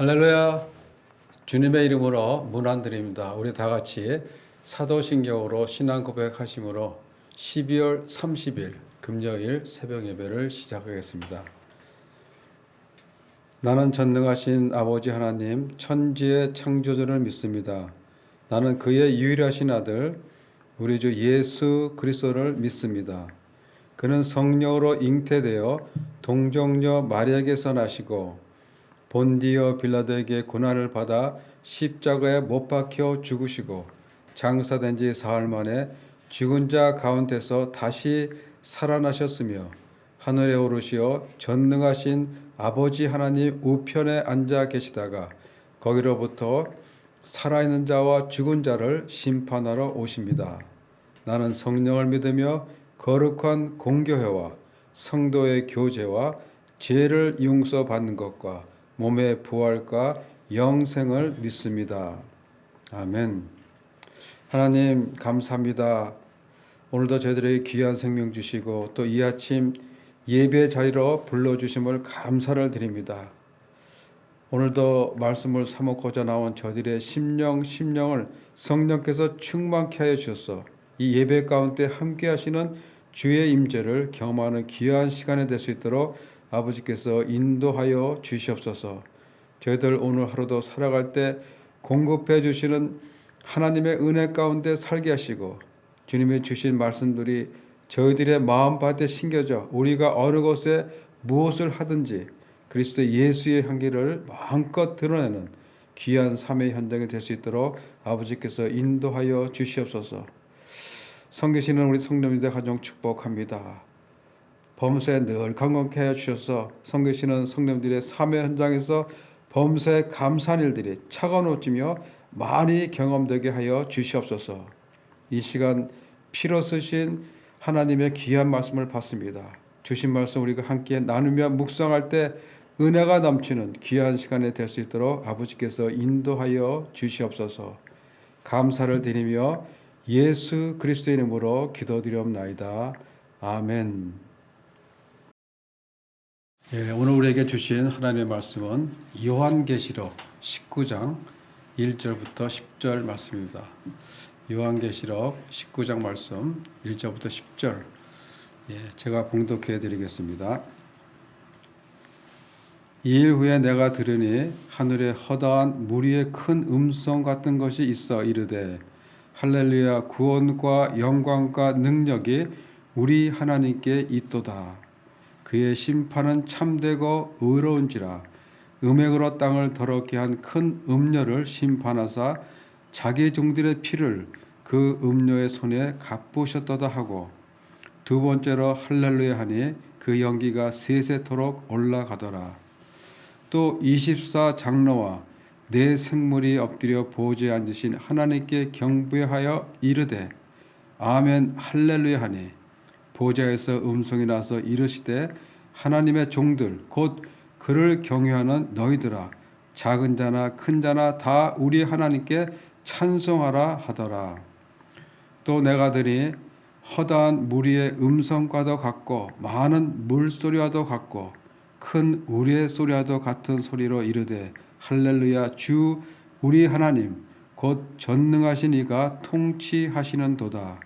할렐루야. 주님의 이름으로 문안드립니다. 우리 다 같이 사도신경으로 신앙 고백하심으로 12월 30일 금요일 새벽 예배를 시작하겠습니다. 나는 전능하신 아버지 하나님 천지의 창조주를 믿습니다. 나는 그의 유일하신 아들 우리 주 예수 그리스도를 믿습니다. 그는 성령으로 잉태되어 동정녀 마리아에게서 나시고 본디어 빌라도에게 고난을 받아 십자가에 못 박혀 죽으시고 장사된 지 사흘 만에 죽은 자 가운데서 다시 살아나셨으며 하늘에 오르시어 전능하신 아버지 하나님 우편에 앉아 계시다가 거기로부터 살아있는 자와 죽은 자를 심판하러 오십니다. 나는 성령을 믿으며 거룩한 공교회와 성도의 교제와 죄를 용서받는 것과 몸의 부활과 영생을 믿습니다. 아멘. 하나님 감사합니다. 오늘도 저희들에게 귀한 생명 주시고 또 이 아침 예배 자리로 불러주심을 감사를 드립니다. 오늘도 말씀을 사먹고자 나온 저희들의 심령을 성령께서 충만케 하여 주셔서 이 예배 가운데 함께 하시는 주의 임재를 경험하는 귀한 시간이 될 수 있도록 아버지께서 인도하여 주시옵소서. 저희들 오늘 하루도 살아갈 때 공급해 주시는 하나님의 은혜 가운데 살게 하시고 주님의 주신 말씀들이 저희들의 마음밭에 심겨져 우리가 어느 곳에 무엇을 하든지 그리스도 예수의 향기를 마음껏 드러내는 귀한 삶의 현장이 될 수 있도록 아버지께서 인도하여 주시옵소서. 섬기시는 우리 성도님들 가정 축복합니다. 범사에 늘 강건케 하여 주셔서 섬기시는 성도님들의 삶의 현장에서 범사에 감사한 일들이 차가워지며 많이 경험되게 하여 주시옵소서. 이 시간 피로 쓰신 하나님의 귀한 말씀을 받습니다. 주신 말씀 우리가 함께 나누며 묵상할 때 은혜가 넘치는 귀한 시간이 될 수 있도록 아버지께서 인도하여 주시옵소서. 감사를 드리며 예수 그리스도의 이름으로 기도드리옵나이다. 아멘. 오늘 우리에게 주신 하나님의 말씀은 요한계시록 19장 1절부터 10절 말씀입니다. 요한계시록 19장 말씀 1절부터 10절 제가 봉독해 드리겠습니다. 이 일 후에 내가 들으니 하늘에 허다한 무리의 큰 음성 같은 것이 있어 이르되 할렐루야 구원과 영광과 능력이 우리 하나님께 있도다. 그의 심판은 참되고 의로운지라 음행으로 땅을 더럽게 한 큰 음녀를 심판하사 자기 종들의 피를 그 음녀의 손에 갚으셨도다 하고 두 번째로 할렐루야 하니 그 연기가 세세토록 올라가더라. 또 24 장로와 네 생물이 엎드려 보좌에 앉으신 하나님께 경배하여 이르되 아멘 할렐루야 하니 보좌에서 음성이 나서 이르시되 하나님의 종들 곧 그를 경외하는 너희들아 작은 자나 큰 자나 다 우리 하나님께 찬송하라 하더라. 또 내가 들이 허다한 무리의 음성과도 같고 많은 물소리와도 같고 큰 우리의 소리와도 같은 소리로 이르되 할렐루야 주 우리 하나님 곧 전능하신 이가 통치하시는 도다.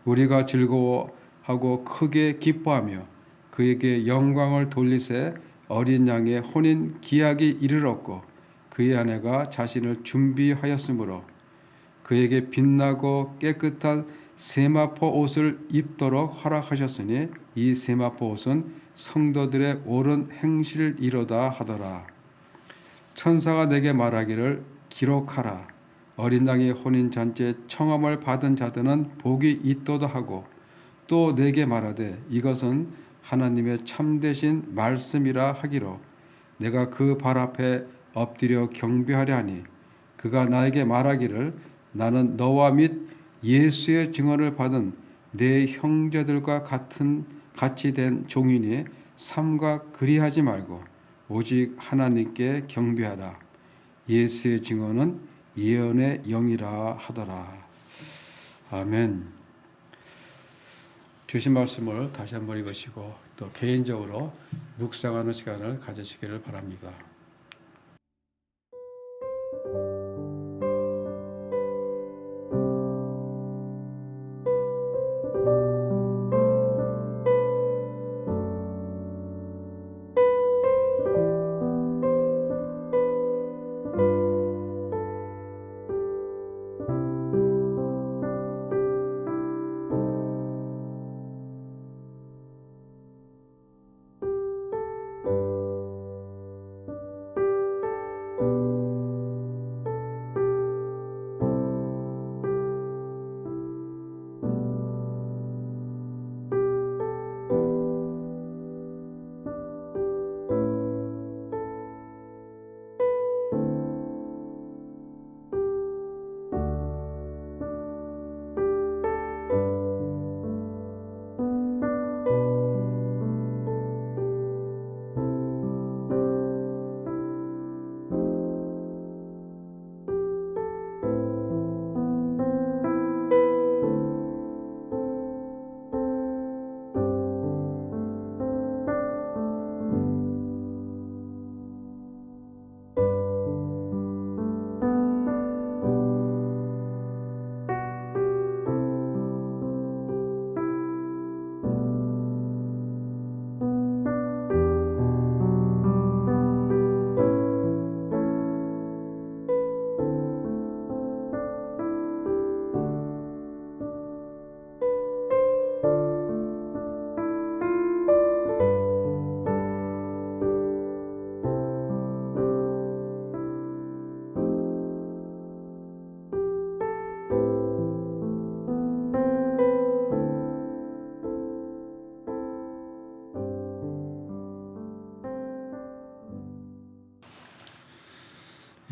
우리가 즐거워하고 크게 기뻐하며 그에게 영광을 돌리세 어린 양의 혼인 기약이 이르렀고 그의 아내가 자신을 준비하였으므로 그에게 빛나고 깨끗한 세마포 옷을 입도록 허락하셨으니 이 세마포 옷은 성도들의 옳은 행실이로다 하더라. 천사가 내게 말하기를 기록하라. 어린 양의 혼인 잔치에 청함을 받은 자들은 복이 있도다 하고 또 내게 말하되 이것은 하나님의 참되신 말씀이라 하기로 내가 그 발 앞에 엎드려 경배하려 하니 그가 나에게 말하기를 나는 너와 및 예수의 증언을 받은 내 형제들과 같이 된 종이니 삼가 그리하지 말고 오직 하나님께 경배하라. 예수의 증언은 예언의 영이라 하더라. 아멘. 주신 말씀을 다시 한번 읽으시고 또 개인적으로 묵상하는 시간을 가지시기를 바랍니다.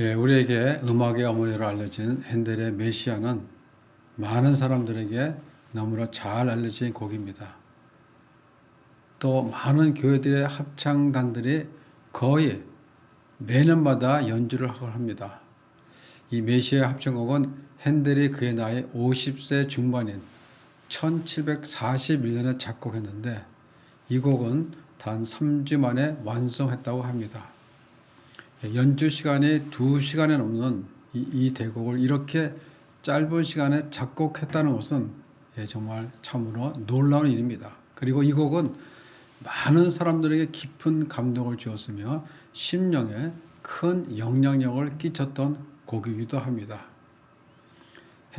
예, 우리에게 음악의 어머니로 알려진 핸델의 메시아는 많은 사람들에게 너무나 잘 알려진 곡입니다. 또 많은 교회들의 합창단들이 거의 매년마다 연주를 하곤 합니다. 이 메시아의 합창곡은 핸델이 그의 나이 50세 중반인 1741년에 작곡했는데 이 곡은 단 3주 만에 완성했다고 합니다. 연주 시간이 2시간에 넘는 이 대곡을 이렇게 짧은 시간에 작곡했다는 것은 정말 참으로 놀라운 일입니다. 그리고 이 곡은 많은 사람들에게 깊은 감동을 주었으며 심령에 큰 영향력을 끼쳤던 곡이기도 합니다.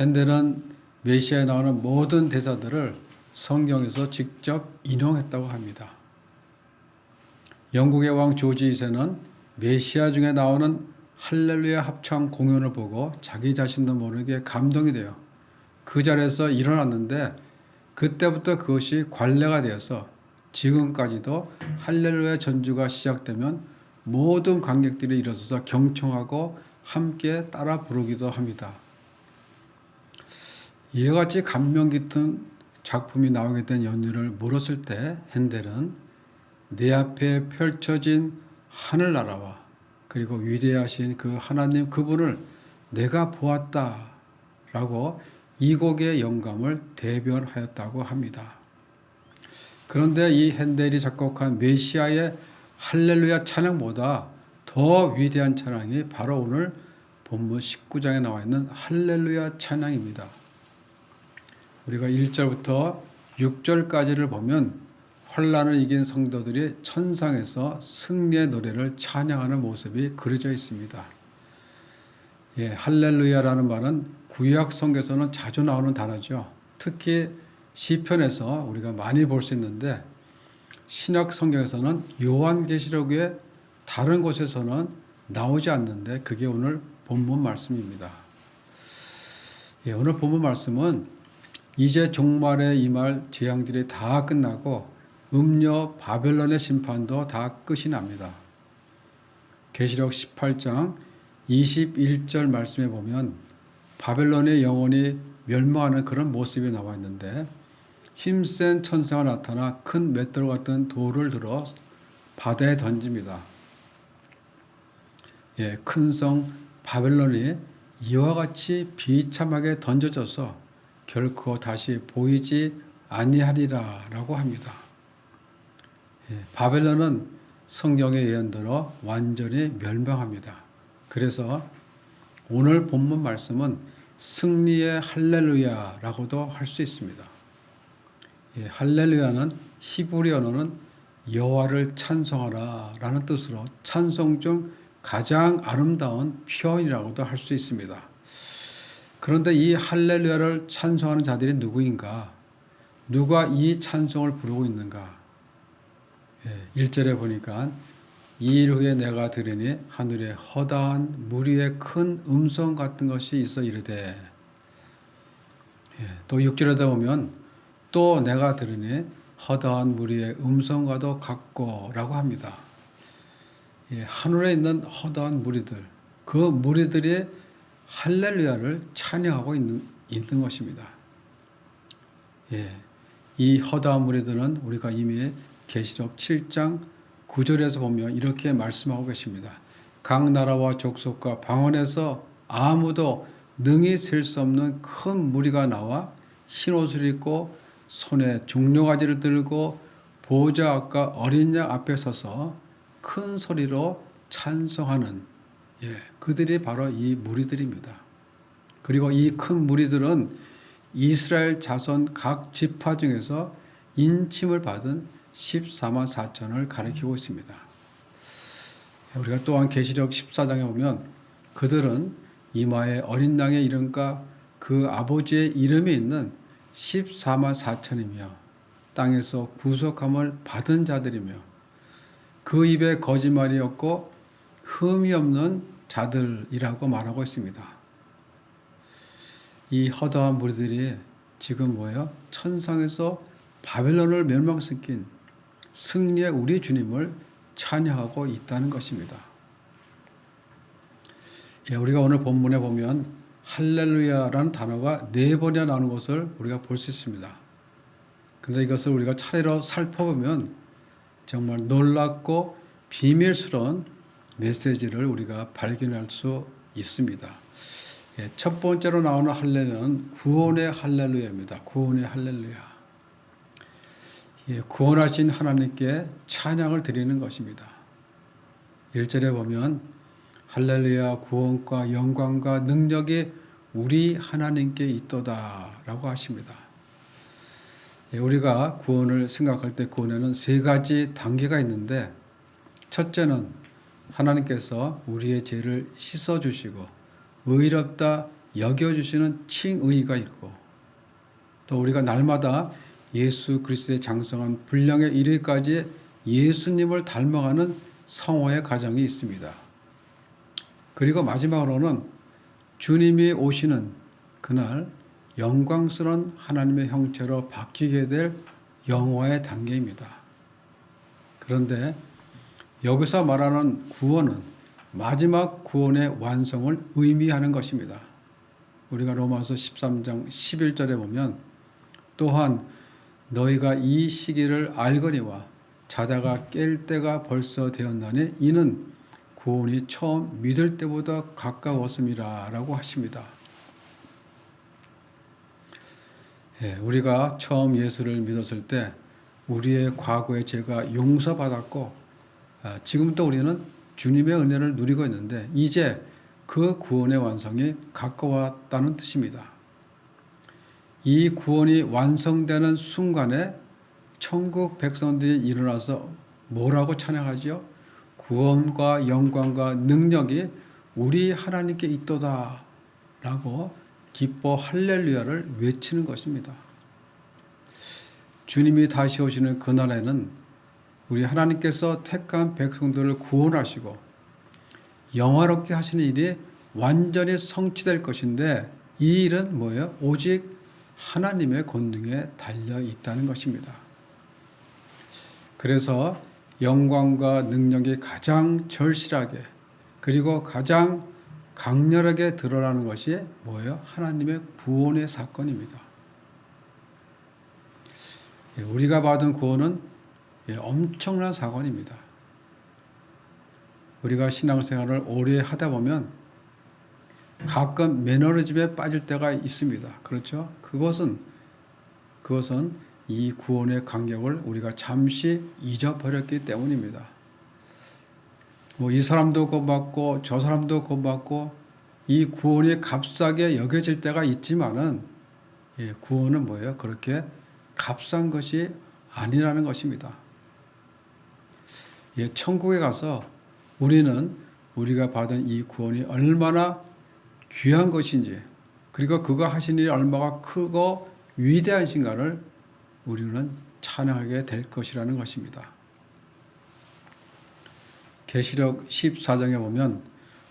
핸델은 메시아에 나오는 모든 대사들을 성경에서 직접 인용했다고 합니다. 영국의 왕 조지 2세는 메시아 중에 나오는 할렐루야 합창 공연을 보고 자기 자신도 모르게 감동이 되어 그 자리에서 일어났는데 그때부터 그것이 관례가 되어서 지금까지도 할렐루야 전주가 시작되면 모든 관객들이 일어서서 경청하고 함께 따라 부르기도 합니다. 이와 같이 감명 깊은 작품이 나오게 된 연유를 물었을 때 핸델은 내 앞에 펼쳐진 하늘나라와 그리고 위대하신 그 하나님 그분을 내가 보았다 라고 이 곡의 영감을 대변하였다고 합니다. 그런데 이 핸델이 작곡한 메시아의 할렐루야 찬양보다 더 위대한 찬양이 바로 오늘 본문 19장에 나와 있는 할렐루야 찬양입니다. 우리가 1절부터 6절까지를 보면 환란을 이긴 성도들이 천상에서 승리의 노래를 찬양하는 모습이 그려져 있습니다. 할렐루야라는 말은 구약 성경에서는 자주 나오는 단어죠. 특히 시편에서 우리가 많이 볼 수 있는데 신약 성경에서는 요한계시록의 다른 곳에서는 나오지 않는데 그게 오늘 본문 말씀입니다. 오늘 본문 말씀은 이제 종말에 임할 재앙들이 다 끝나고 음녀 바벨론의 심판도 다 끝이 납니다. 계시록 18장 21절 말씀에 보면 바벨론의 영혼이 멸망하는 그런 모습이 나와 있는데 힘센 천사가 나타나 큰 맷돌 같은 돌을 들어 바다에 던집니다. 큰 성 바벨론이 이와 같이 비참하게 던져져서 결코 다시 보이지 아니하리라 라고 합니다. 바벨론은 성경의 예언대로 완전히 멸망합니다. 그래서 오늘 본문 말씀은 승리의 할렐루야라고도 할 수 있습니다. 할렐루야는 히브리 언어는 여호와를 찬송하라 라는 뜻으로 찬송 중 가장 아름다운 표현이라고도 할 수 있습니다. 그런데 이 할렐루야를 찬송하는 자들이 누구인가? 누가 이 찬송을 부르고 있는가? 1절에 보니까 이일 후에 내가 들으니 하늘에 허다한 무리의 큰 음성 같은 것이 있어 이르되 또 6절에다 보면 또 내가 들으니 허다한 무리의 음성과도 같고 라고 합니다. 하늘에 있는 허다한 무리들 그 무리들이 할렐루야를 찬양하고 있는 것입니다. 이 허다한 무리들은 우리가 이미 계시록 7장 9절에서 보면 이렇게 말씀하고 계십니다. 각 나라와 족속과 방언에서 아무도 능히 셀 수 없는 큰 무리가 나와 흰옷을 입고 손에 종려가지를 들고 보호자 앞과 어린 양 앞에 서서 큰 소리로 찬송하는 그들이 바로 이 무리들입니다. 그리고 이 큰 무리들은 이스라엘 자손 각 지파 중에서 인침을 받은 14만 4천을 가리키고 있습니다. 우리가 또한 계시록 14장에 보면 그들은 이마에 어린 양의 이름과 그 아버지의 이름이 있는 14만 4천이며 땅에서 구속함을 받은 자들이며 그 입에 거짓말이 없고 흠이 없는 자들이라고 말하고 있습니다. 이 허다한 무리들이 지금 뭐예요? 천상에서 바벨론을 멸망시킨 승리의 우리 주님을 찬양하고 있다는 것입니다. 우리가 오늘 본문에 보면 할렐루야라는 단어가 4번이나 나오는 것을 우리가 볼 수 있습니다. 그런데 이것을 우리가 차례로 살펴보면 정말 놀랍고 비밀스러운 메시지를 우리가 발견할 수 있습니다. 첫 번째로 나오는 할렐루야는 구원의 할렐루야입니다. 구원의 할렐루야. 구원하신 하나님께 찬양을 드리는 것입니다. 1절에 보면 할렐루야 구원과 영광과 능력이 우리 하나님께 있도다 라고 하십니다. 우리가 구원을 생각할 때 구원에는 3가지 단계가 있는데, 첫째는 하나님께서 우리의 죄를 씻어주시고 의롭다 여겨주시는 칭의가 있고, 또 우리가 날마다 예수 그리스도의 장성한 분량에 이르기까지 예수님을 닮아가는 성화의 과정이 있습니다. 그리고 마지막으로는 주님이 오시는 그날 영광스러운 하나님의 형체로 바뀌게 될 영화의 단계입니다. 그런데 여기서 말하는 구원은 마지막 구원의 완성을 의미하는 것입니다. 우리가 로마서 13장 11절에 보면 또한 너희가 이 시기를 알거니와 자다가 깰 때가 벌써 되었나니 이는 구원이 처음 믿을 때보다 가까웠음이라 라고 하십니다. 우리가 처음 예수를 믿었을 때 우리의 과거의 죄가 용서받았고 지금도 우리는 주님의 은혜를 누리고 있는데 이제 그 구원의 완성이 가까웠다는 뜻입니다. 이 구원이 완성되는 순간에 천국 백성들이 일어나서 뭐라고 찬양하죠? 구원과 영광과 능력이 우리 하나님께 있도다 라고 기뻐 할렐루야를 외치는 것입니다. 주님이 다시 오시는 그날에는 우리 하나님께서 택한 백성들을 구원하시고 영화롭게 하시는 일이 완전히 성취될 것인데, 이 일은 뭐예요? 오직 하나님의 권능에 달려 있다는 것입니다. 그래서 영광과 능력이 가장 절실하게 그리고 가장 강렬하게 드러나는 것이 뭐예요? 하나님의 구원의 사건입니다. 우리가 받은 구원은 엄청난 사건입니다. 우리가 신앙생활을 오래 하다 보면 가끔 매너리즘에 빠질 때가 있습니다. 그렇죠? 그것은 이 구원의 간격을 우리가 잠시 잊어버렸기 때문입니다. 이 사람도 구원받고 저 사람도 구원받고 이 구원이 값싸게 여겨질 때가 있지만은 구원은 뭐예요? 그렇게 값싼 것이 아니라는 것입니다. 천국에 가서 우리는 우리가 받은 이 구원이 얼마나 귀한 것인지, 그리고 그가 하신 일이 얼마나 크고 위대하신가를 우리는 찬양하게 될 것이라는 것입니다. 계시록 14장에 보면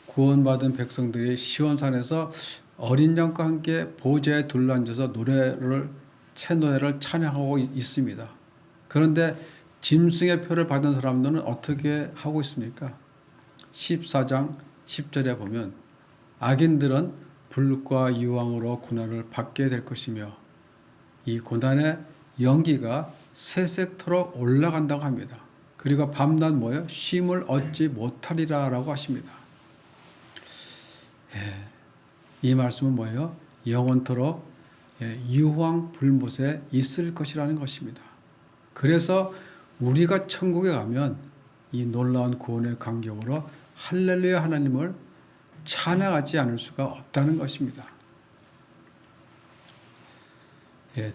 구원받은 백성들이 시온산에서 어린 양과 함께 보좌에 둘러앉아서 새노래를 찬양하고 있습니다. 그런데 짐승의 표를 받은 사람들은 어떻게 하고 있습니까? 14장 10절에 보면 악인들은 불과 유황으로 고난을 받게 될 것이며 이 고난의 연기가 새색토록 올라간다고 합니다. 그리고 밤낮 뭐예요? 쉼을 얻지 못하리라 라고 하십니다. 이 말씀은 뭐예요? 영원토록 유황 불못에 있을 것이라는 것입니다. 그래서 우리가 천국에 가면 이 놀라운 구원의 간격으로 할렐루야 하나님을 찬양하지 않을 수가 없다는 것입니다.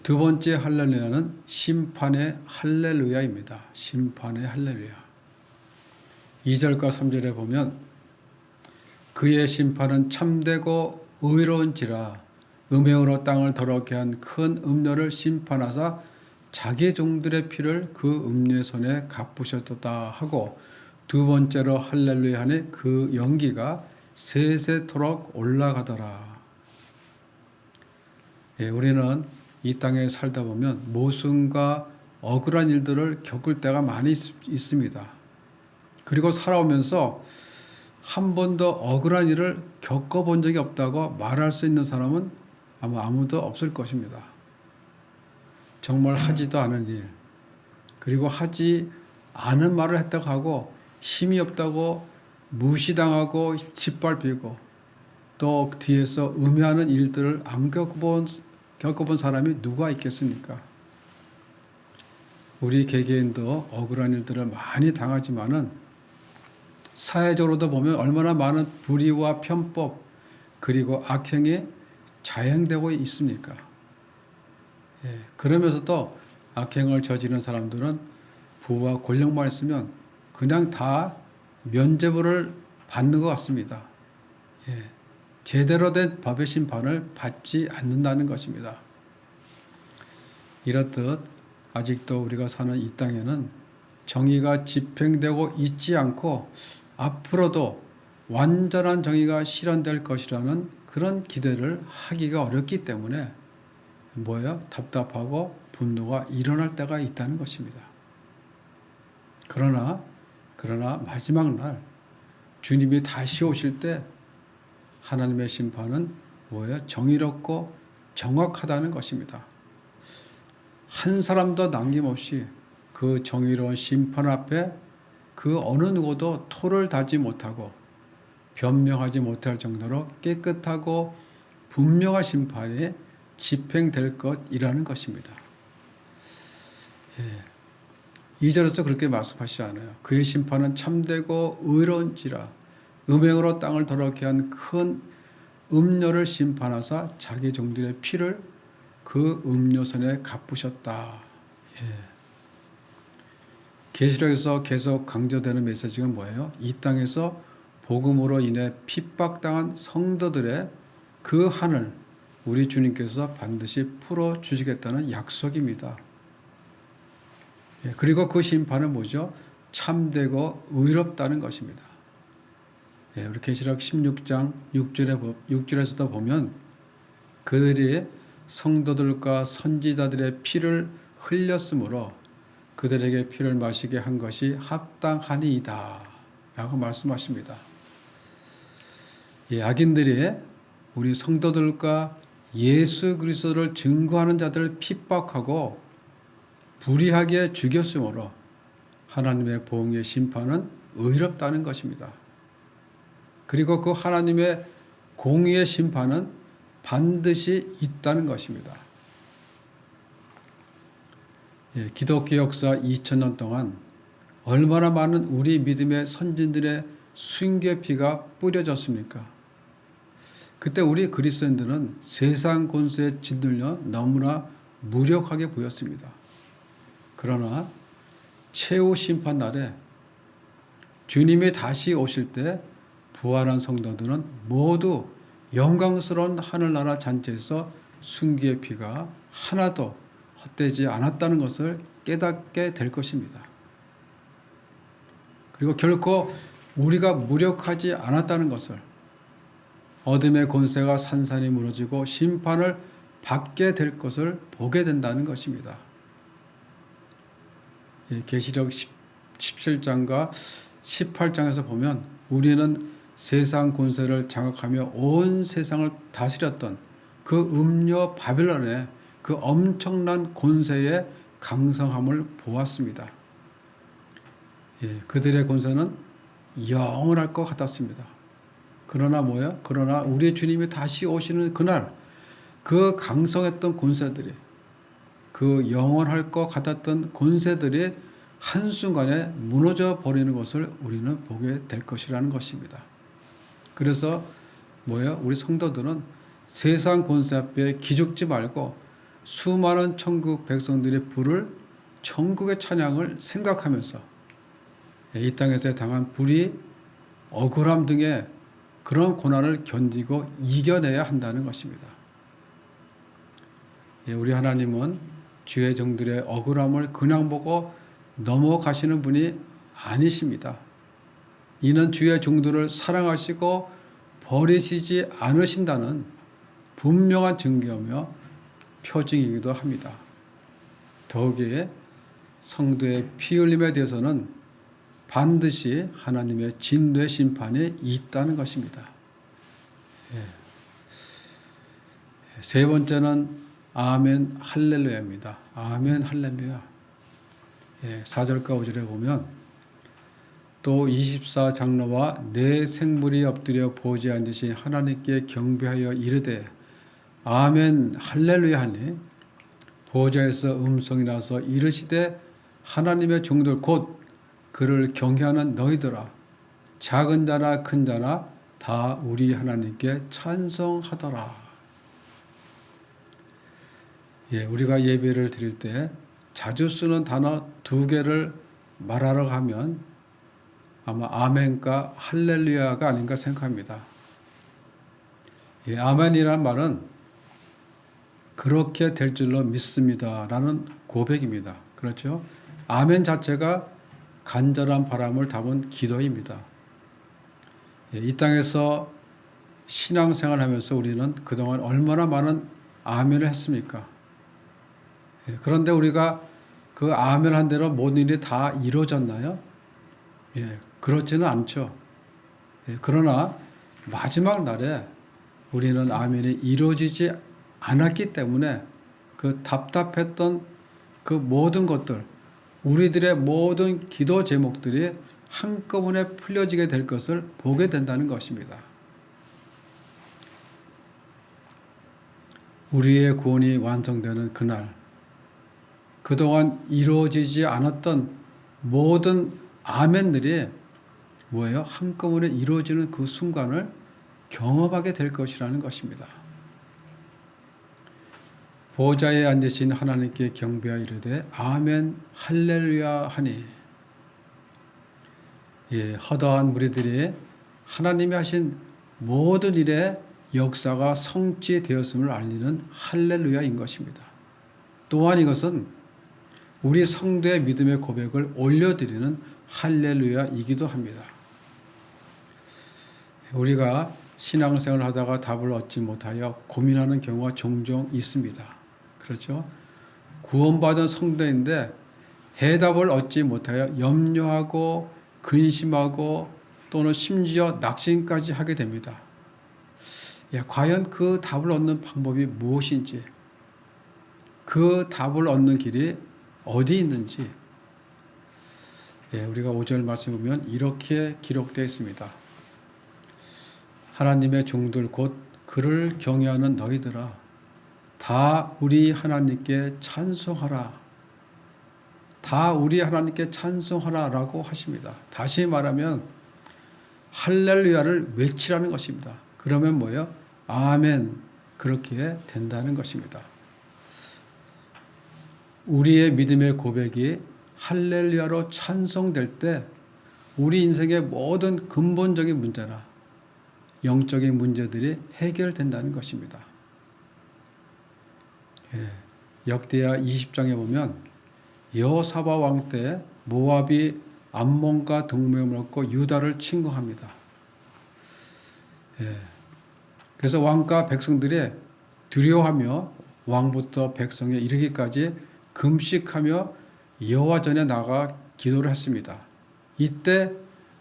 두 번째 할렐루야는 심판의 할렐루야입니다. 심판의 할렐루야. 2절과 3절에 보면 그의 심판은 참되고 의로운지라 음행으로 땅을 더럽게 한 큰 음녀를 심판하사 자기 종들의 피를 그 음녀의 손에 갚으셨도다 하고, 두 번째로 할렐루야 하니 그 연기가 세세토록 올라가더라. 우리는 이 땅에 살다 보면 모순과 억울한 일들을 겪을 때가 많이 있습니다. 그리고 살아오면서 한 번도 억울한 일을 겪어본 적이 없다고 말할 수 있는 사람은 아마 아무도 없을 것입니다. 정말 하지도 않은 일, 그리고 하지 않은 말을 했다고 하고 힘이 없다고 무시당하고 짓밟히고 또 뒤에서 음해하는 일들을 안 겪어본 사람이 누가 있겠습니까? 우리 개개인도 억울한 일들을 많이 당하지만은 사회적으로도 보면 얼마나 많은 불의와 편법 그리고 악행이 자행되고 있습니까? 그러면서도 악행을 저지른 사람들은 부와 권력만 있으면 그냥 다 면죄부를 받는 것 같습니다. 제대로 된 법의 심판을 받지 않는다는 것입니다. 이렇듯 아직도 우리가 사는 이 땅에는 정의가 집행되고 있지 않고 앞으로도 완전한 정의가 실현될 것이라는 그런 기대를 하기가 어렵기 때문에 답답하고 분노가 일어날 때가 있다는 것입니다. 그러나 마지막 날 주님이 다시 오실 때 하나님의 심판은 정의롭고 정확하다는 것입니다. 한 사람도 남김없이 그 정의로운 심판 앞에 그 어느 누구도 토를 다지 못하고 변명하지 못할 정도로 깨끗하고 분명한 심판이 집행될 것이라는 것입니다. 2절에서 그렇게 말씀하시지 않아요. 그의 심판은 참되고 의로운지라 음행으로 땅을 더럽게 한 큰 음료를 심판하사 자기 종들의 피를 그 음료선에 갚으셨다. 계시록에서 계속 강조되는 메시지가 뭐예요? 이 땅에서 복음으로 인해 핍박당한 성도들의 그 한을 우리 주님께서 반드시 풀어주시겠다는 약속입니다. 그리고 그 심판은 뭐죠? 참되고 의롭다는 것입니다. 우리 계시록 16장 6절에서도 보면 그들이 성도들과 선지자들의 피를 흘렸으므로 그들에게 피를 마시게 한 것이 합당하니이다 라고 말씀하십니다. 악인들이 우리 성도들과 예수 그리스도를 증거하는 자들을 핍박하고 불의하게 죽였으므로 하나님의 보응의 심판은 의롭다는 것입니다. 그리고 그 하나님의 공의의 심판은 반드시 있다는 것입니다. 기독교 역사 2000년 동안 얼마나 많은 우리 믿음의 선진들의 순교의 피가 뿌려졌습니까? 그때 우리 그리스도인들은 세상 권세에 짓눌려 너무나 무력하게 보였습니다. 그러나 최후 심판 날에 주님이 다시 오실 때 부활한 성도들은 모두 영광스러운 하늘나라 잔치에서 순교의 피가 하나도 헛되지 않았다는 것을 깨닫게 될 것입니다. 그리고 결코 우리가 무력하지 않았다는 것을, 어둠의 권세가 산산이 무너지고 심판을 받게 될 것을 보게 된다는 것입니다. 계시록 17장과 18장에서 보면 우리는 세상 권세를 장악하며 온 세상을 다스렸던 그 음녀 바벨론의 그 엄청난 권세의 강성함을 보았습니다. 그들의 권세는 영원할 것 같았습니다. 그러나 그러나 우리 주님이 다시 오시는 그날 그 강성했던 권세들이, 그 영원할 것 같았던 권세들이 한순간에 무너져 버리는 것을 우리는 보게 될 것이라는 것입니다. 그래서 우리 성도들은 세상 권세 앞에 기죽지 말고 수많은 천국 백성들이 부를 천국의 찬양을 생각하면서 이 땅에서 당한 불의, 억울함 등의 그런 고난을 견디고 이겨내야 한다는 것입니다. 우리 하나님은 주의 종들의 억울함을 그냥 보고 넘어가시는 분이 아니십니다. 이는 주의 종들을 사랑하시고 버리시지 않으신다는 분명한 증거며 표징이기도 합니다. 더욱이 성도의 피 흘림에 대해서는 반드시 하나님의 진노의 심판이 있다는 것입니다. 세 번째는 아멘 할렐루야입니다. 아멘 할렐루야. 4절과 5절에 보면 또 24장로와 네 생물이 엎드려 보좌에 앉으신 하나님께 경배하여 이르되 아멘 할렐루야 하니 보좌에서 음성이 나서 이르시되 하나님의 종들 곧 그를 경외하는 너희들아 작은 자나 큰 자나 다 우리 하나님께 찬송하더라. 우리가 예배를 드릴 때 자주 쓰는 단어 2개를 말하러 하면 아마 아멘과 할렐루야가 아닌가 생각합니다. 아멘이라는 말은 그렇게 될 줄로 믿습니다 라는 고백입니다. 그렇죠? 아멘 자체가 간절한 바람을 담은 기도입니다. 이 땅에서 신앙생활을 하면서 우리는 그동안 얼마나 많은 아멘을 했습니까? 그런데 우리가 그 아멘 한 대로 모든 일이 다 이루어졌나요? 그렇지는 않죠. 그러나 마지막 날에 우리는 아멘이 이루어지지 않았기 때문에 그 답답했던 그 모든 것들, 우리들의 모든 기도 제목들이 한꺼번에 풀려지게 될 것을 보게 된다는 것입니다. 우리의 구원이 완성되는 그날, 그동안 이루어지지 않았던 모든 아멘들이 뭐예요? 한꺼번에 이루어지는 그 순간을 경험하게 될 것이라는 것입니다. 보좌에 앉으신 하나님께 경배하여 이르되 아멘 할렐루야 하니 허다한 무리들이 하나님이 하신 모든 일의 역사가 성취되었음을 알리는 할렐루야인 것입니다. 또한 이것은 우리 성도의 믿음의 고백을 올려드리는 할렐루야이기도 합니다. 우리가 신앙생활을 하다가 답을 얻지 못하여 고민하는 경우가 종종 있습니다. 그렇죠? 구원받은 성도인데 해답을 얻지 못하여 염려하고 근심하고 또는 심지어 낙심까지 하게 됩니다. 과연 그 답을 얻는 방법이 무엇인지, 그 답을 얻는 길이 어디 있는지, 우리가 5절 말씀 보면 이렇게 기록되어 있습니다. 하나님의 종들 곧 그를 경외하는 너희들아 다 우리 하나님께 찬송하라. 다 우리 하나님께 찬송하라 라고 하십니다. 다시 말하면 할렐루야를 외치라는 것입니다. 그러면 뭐예요? 아멘. 그렇게 된다는 것입니다. 우리의 믿음의 고백이 할렐루야로 찬송될 때 우리 인생의 모든 근본적인 문제나 영적인 문제들이 해결된다는 것입니다. 역대하 20장에 보면 여호사밧 왕 때 모압이 암몬과 동맹을 맺고 유다를 침공합니다. 그래서 왕과 백성들이 두려워하며 왕부터 백성에 이르기까지 금식하며 여호와 전에 나가 기도를 했습니다. 이때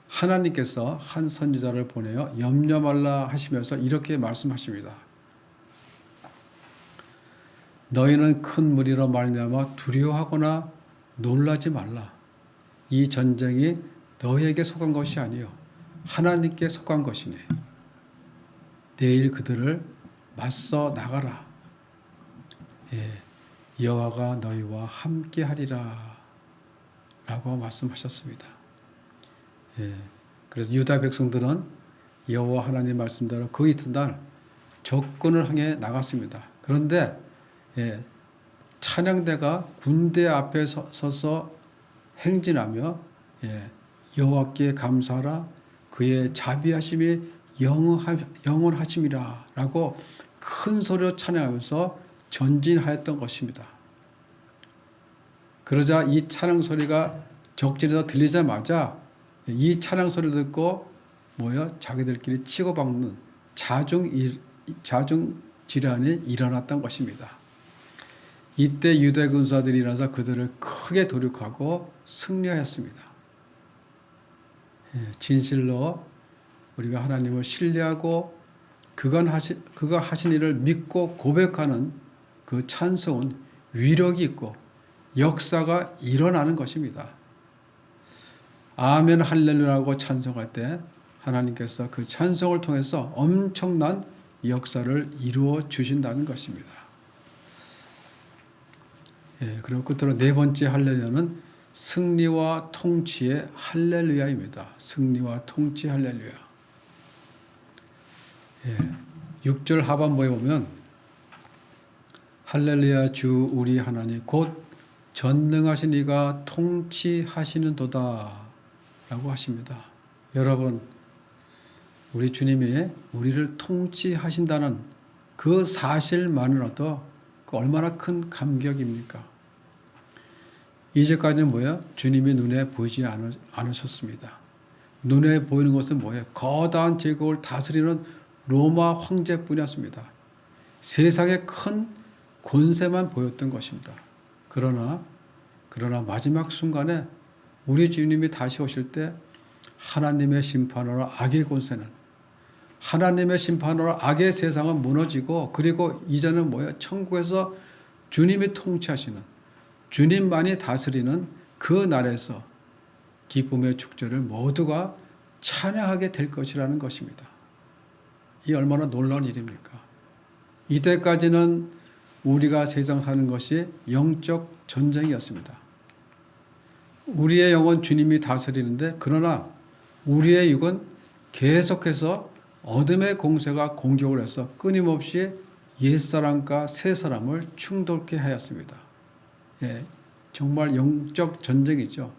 하나님께서 한 선지자를 보내어 염려 말라 하시면서 이렇게 말씀하십니다. 너희는 큰 무리로 말미암아 두려워하거나 놀라지 말라. 이 전쟁이 너희에게 속한 것이 아니요 하나님께 속한 것이니 내일 그들을 맞서 나가라. 여호와가 너희와 함께하리라 라고 말씀하셨습니다. 그래서 유다 백성들은 여호와 하나님 말씀대로 그 이튿날 적군을 향해 나갔습니다. 그런데 찬양대가 군대 앞에 서서 행진하며 여호와께 감사하라 그의 자비하심이 영원하심이라 라고 큰 소리로 찬양하면서 전진하였던 것입니다. 그러자 이 찬양 소리가 적진에서 들리자마자 이 찬양 소리를 듣고 자기들끼리 치고받는 자중 질환이 일어났던 것입니다. 이때 유대 군사들이 일어나서 그들을 크게 도륙하고 승리하였습니다. 진실로 우리가 하나님을 신뢰하고 그가 하신 일을 믿고 고백하는 그 찬송은 위력이 있고 역사가 일어나는 것입니다. 아멘 할렐루야라고 찬송할 때 하나님께서 그 찬송을 통해서 엄청난 역사를 이루어 주신다는 것입니다. 그리고 끝으로 네 번째 할렐루야는 승리와 통치의 할렐루야입니다. 승리와 통치 할렐루야. 6절 하반부에 보면 할렐루야 주 우리 하나님 곧 전능하신 이가 통치하시는도다 라고 하십니다. 여러분, 우리 주님이 우리를 통치하신다는 그 사실만으로도 얼마나 큰 감격입니까? 이제까지는 뭐예요? 주님이 눈에 보이지 않으셨습니다. 눈에 보이는 것은 뭐예요? 거대한 제국을 다스리는 로마 황제뿐이었습니다. 세상의 큰 권세만 보였던 것입니다. 그러나 마지막 순간에 우리 주님이 다시 오실 때 하나님의 심판으로 악의 권세는, 하나님의 심판으로 악의 세상은 무너지고, 그리고 이제는 뭐예요? 천국에서 주님이 통치하시는, 주님만이 다스리는 그 날에서 기쁨의 축제를 모두가 찬양하게 될 것이라는 것입니다. 이 얼마나 놀라운 일입니까? 이때까지는 우리가 세상 사는 것이 영적 전쟁이었습니다. 우리의 영은 주님이 다스리는데, 그러나 우리의 육은 계속해서 어둠의 공세가 공격을 해서 끊임없이 옛사람과 새사람을 충돌케 하였습니다. 정말 영적 전쟁이죠.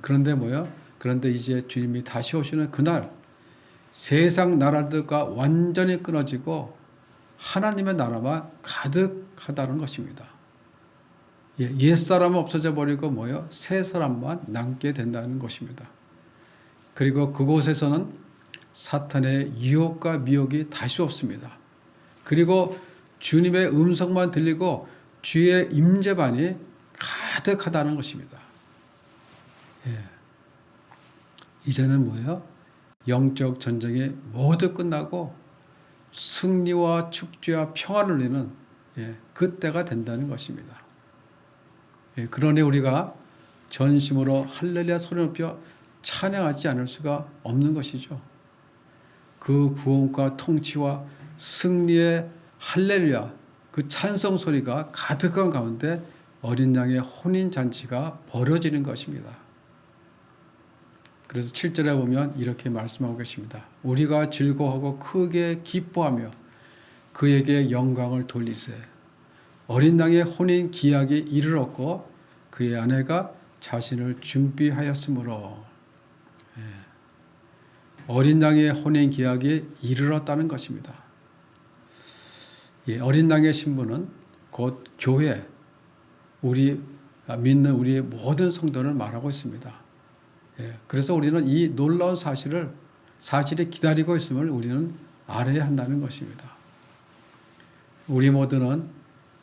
그런데 뭐요? 그런데 이제 주님이 다시 오시는 그날 세상 나라들과 완전히 끊어지고 하나님의 나라만 가득하다는 것입니다. 옛사람은 없어져 버리고 뭐요? 새 사람만 남게 된다는 것입니다. 그리고 그곳에서는 사탄의 유혹과 미혹이 다시 없습니다. 그리고 주님의 음성만 들리고 주의 임재반이 가득하다는 것입니다. 이제는 뭐예요? 영적 전쟁이 모두 끝나고 승리와 축제와 평안을 누리는 그때가 된다는 것입니다. 그러니 우리가 전심으로 할렐루야 소리 높여 찬양하지 않을 수가 없는 것이죠. 그 구원과 통치와 승리의 할렐루야, 그 찬송 소리가 가득한 가운데 어린 양의 혼인잔치가 벌어지는 것입니다. 그래서 7절에 보면 이렇게 말씀하고 계십니다. 우리가 즐거워하고 크게 기뻐하며 그에게 영광을 돌리세. 어린 양의 혼인 기약이 이르렀고 그의 아내가 자신을 준비하였으므로. 어린 양의 혼인 기약이 이르렀다는 것입니다. 어린 양의 신부는 곧 교회, 믿는 우리의 모든 성도를 말하고 있습니다. 그래서 우리는 이 놀라운 사실이 기다리고 있음을 우리는 알아야 한다는 것입니다. 우리 모두는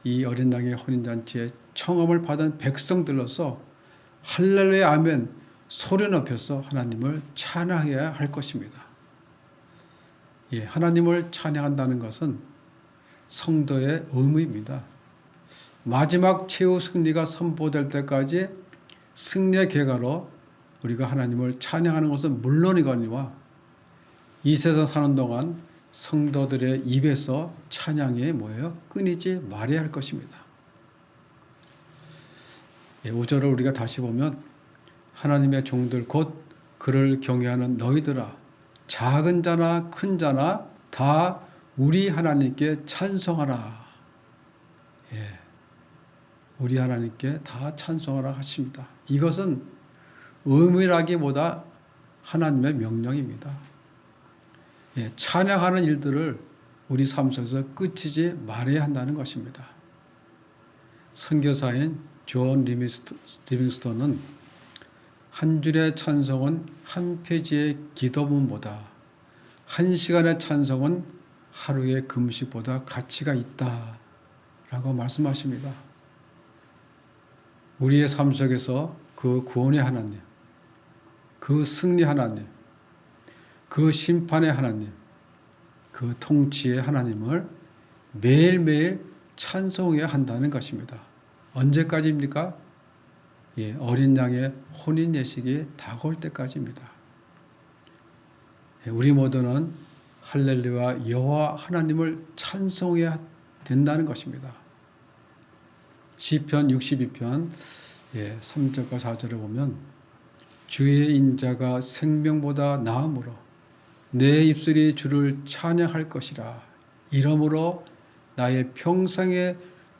이 어린 양의 혼인잔치에 청함을 받은 백성들로서 할렐루야 아멘 소리 높여서 하나님을 찬양해야 할 것입니다. 하나님을 찬양한다는 것은 성도의 의무입니다. 마지막 최후 승리가 선포될 때까지 승리의 계가로 우리가 하나님을 찬양하는 것은 물론이거니와 이 세상 사는 동안 성도들의 입에서 찬양이 뭐예요? 끊이지 말아야 할 것입니다. 5절을 우리가 다시 보면 하나님의 종들 곧 그를 경외하는 너희들아 작은 자나 큰 자나 다 우리 하나님께 찬송하라. 우리 하나님께 다 찬송하라 하십니다. 이것은 의무라기보다 하나님의 명령입니다. 찬양하는 일들을 우리 삶 속에서 끝이지 말아야 한다는 것입니다. 선교사인 존 리빙스턴은 한 줄의 찬송은 한 페이지의 기도문보다 한 시간의 찬송은 하루의 금식보다 가치가 있다라고 말씀하십니다. 우리의 삶 속에서 그 구원의 하나님, 그 그 승리 하나님, 그 심판의 하나님, 그 통치의 하나님을 매일매일 찬송해야 한다는 것입니다. 언제까지입니까? 예, 어린 양의 혼인 예식이 다가올 때까지입니다. 예, 우리 모두는 할렐루야 여호와 하나님을 찬송해야 된다는 것입니다. 시편 62편 3절과 4절을 보면 주의 인자가 생명보다 나음으로 내 입술이 주를 찬양할 것이라. 이러므로 나의 평생에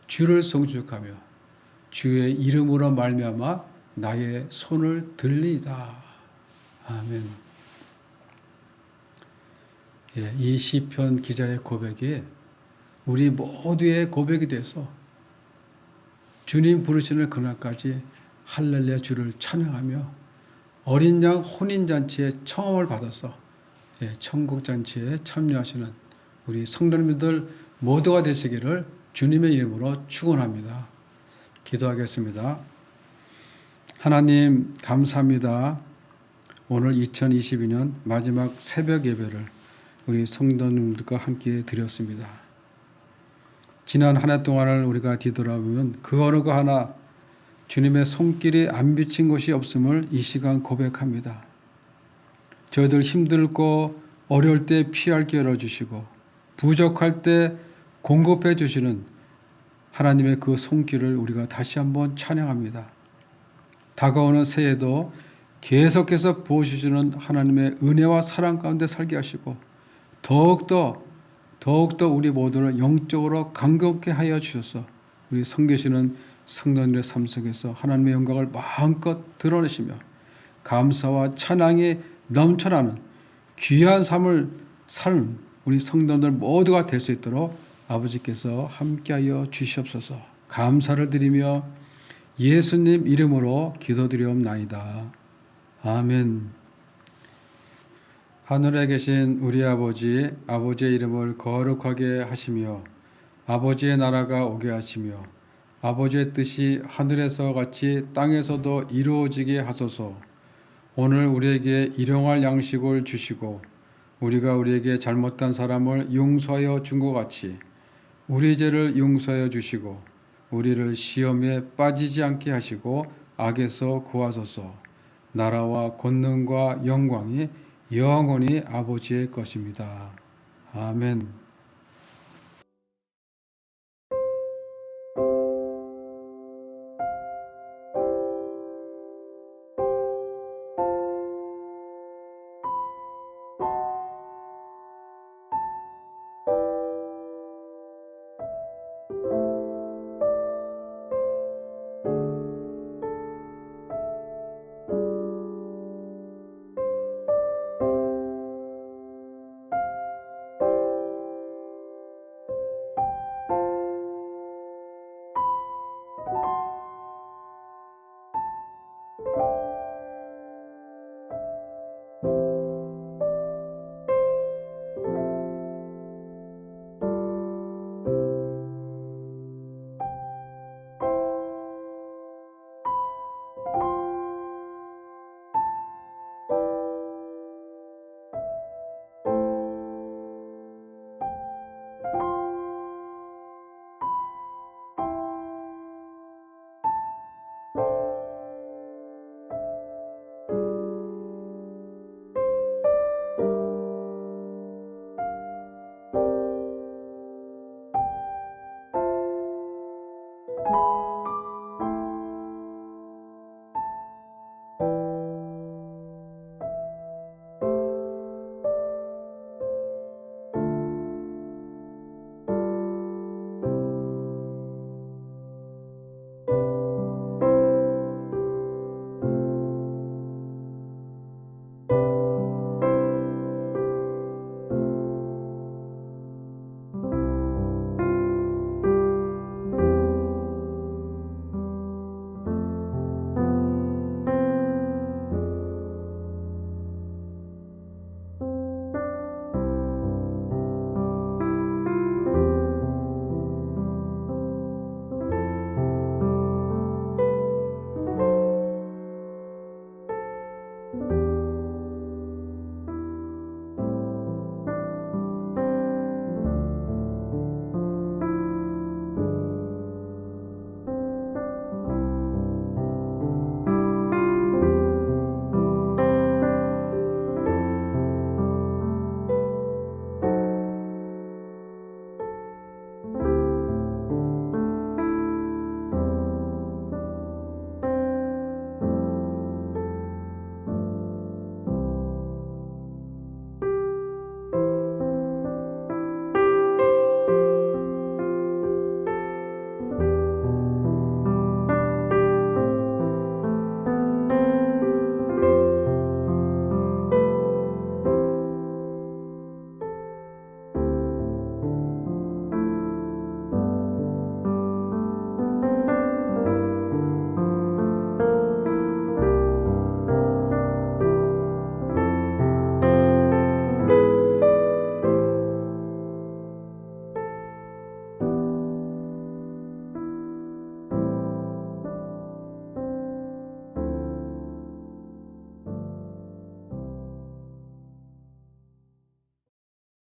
주를 송축하며 주의 이름으로 말미암아 나의 손을 들리이다. 아멘. 예, 이 시편 기자의 고백이 우리 모두의 고백이 돼서 주님 부르시는 그날까지 할렐루야 주를 찬양하며 어린 양 혼인잔치의 청함을 받아서 천국잔치에 참여하시는 우리 성도님들 모두가 되시기를 주님의 이름으로 축원합니다. 기도하겠습니다. 하나님 감사합니다. 오늘 2022년 마지막 새벽 예배를 우리 성도님들과 함께 드렸습니다. 지난 한 해 동안을 우리가 뒤돌아보면 그 어느 거 하나 주님의 손길이 안 비친 것이 없음을 이 시간 고백합니다. 저희들 힘들고 어려울 때 피할 길 열어주시고 부족할 때 공급해 주시는 하나님의 그 손길을 우리가 다시 한번 찬양합니다. 다가오는 새해도 계속해서 부어주시는 하나님의 은혜와 사랑 가운데 살게 하시고 더욱더 우리 모두를 영적으로 강건케 하여 주셔서 우리 섬기시는 성도님의 삶 속에서 하나님의 영광을 마음껏 드러내시며 감사와 찬양이 넘쳐나는 귀한 삶을 사는 우리 성도들 모두가 될 수 있도록 아버지께서 함께하여 주시옵소서. 감사를 드리며 예수님 이름으로 기도드리옵나이다. 아멘. 하늘에 계신 우리 아버지, 아버지의 이름을 거룩하게 하시며 아버지의 나라가 오게 하시며 아버지의 뜻이 하늘에서 같이 땅에서도 이루어지게 하소서. 오늘 우리에게 일용할 양식을 주시고 우리가 우리에게 잘못한 사람을 용서하여 준 것 같이 우리 죄를 용서하여 주시고 우리를 시험에 빠지지 않게 하시고 악에서 구하소서. 나라와 권능과 영광이 영원히 아버지의 것입니다. 아멘.